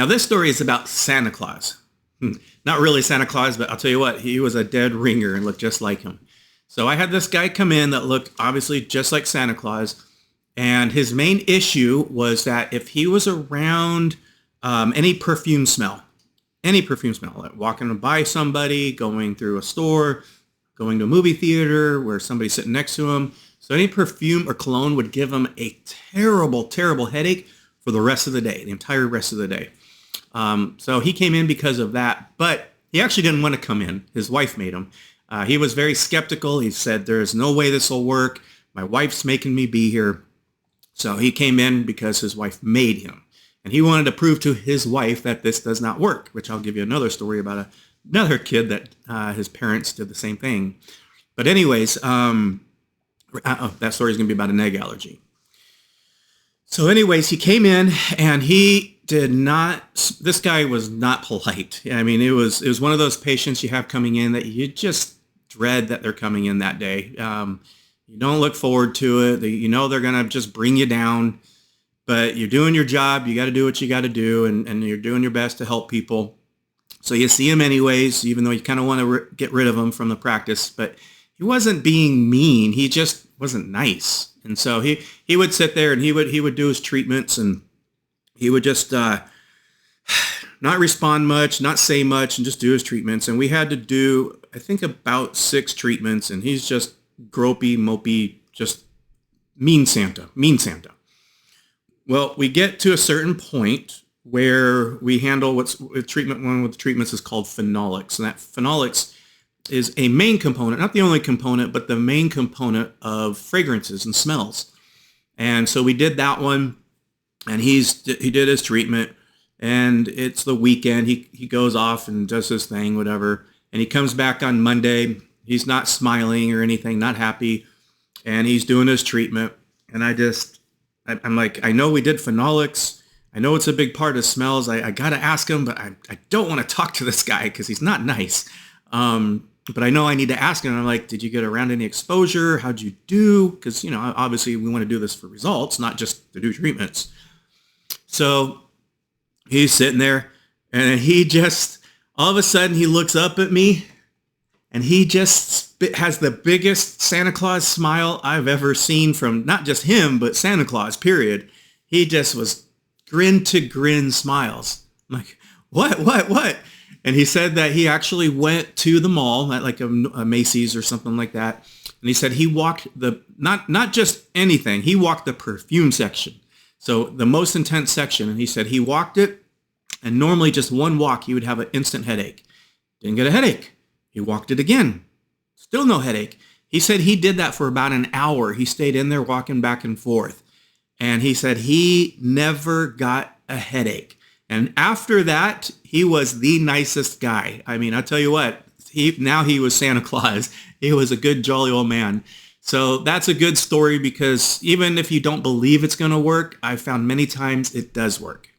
Now, this story is about Santa Claus. Not really Santa Claus, but I'll tell you what, he was a dead ringer and looked just like him. So I had this guy come in that looked obviously just like Santa Claus. And his main issue was that if he was around any perfume smell, like walking by somebody, going through a store, going to a movie theater where somebody's sitting next to him. So any perfume or cologne would give him a terrible, terrible headache for the rest of the day, the entire rest of the day. So he came in because of that, but he actually didn't want to come in. His wife made him. He was very skeptical. He said, there's no way this will work. My wife's making me be here. So he came in because his wife made him. And he wanted to prove to his wife that this does not work, which I'll give you another story about another kid that his parents did the same thing. But anyways, that story is going to be about an egg allergy. So anyways, he came in and this guy was not polite. I mean, it was one of those patients you have coming in that you just dread that they're coming in that day. You don't look forward to it. You know they're going to just bring you down, but you're doing your job. You got to do what you got to do, and you're doing your best to help people. So you see him anyways, even though you kind of want to get rid of him from the practice, but he wasn't being mean. He just wasn't nice. And so he would sit there and he would do his treatments, and he would just not respond much, not say much, and just do his treatments. And we had to do, I think, about 6 treatments, and he's just gropey, mopey, just mean Santa. Well, we get to a certain point where we handle one of the treatments is called phenolics. And that phenolics is a main component, not the only component, but the main component of fragrances and smells. And so we did that one, and he did his treatment, and it's the weekend. He goes off and does his thing, whatever. And he comes back on Monday. He's not smiling or anything, not happy. And he's doing his treatment. And I'm like, I know we did phenolics. I know it's a big part of smells. I got to ask him, but I don't want to talk to this guy because he's not nice. But I know I need to ask him. I'm like, did you get around any exposure? How'd you do? Because, obviously we want to do this for results, not just to do treatments. So he's sitting there, and he just, all of a sudden he looks up at me, and he just has the biggest Santa Claus smile I've ever seen from not just him, but Santa Claus, period. He just was grin to grin smiles. I'm like, what? And he said that he actually went to the mall at like a Macy's or something like that. And he said he walked not just anything, he walked the perfume section. So the most intense section. And he said he walked it, and normally just one walk, he would have an instant headache. Didn't get a headache. He walked it again. Still no headache. He said he did that for about an hour. He stayed in there walking back and forth. And he said he never got a headache. And after that, he was the nicest guy. I mean, I'll tell you what, he was Santa Claus. He was a good, jolly old man. So that's a good story because even if you don't believe it's going to work, I've found many times it does work.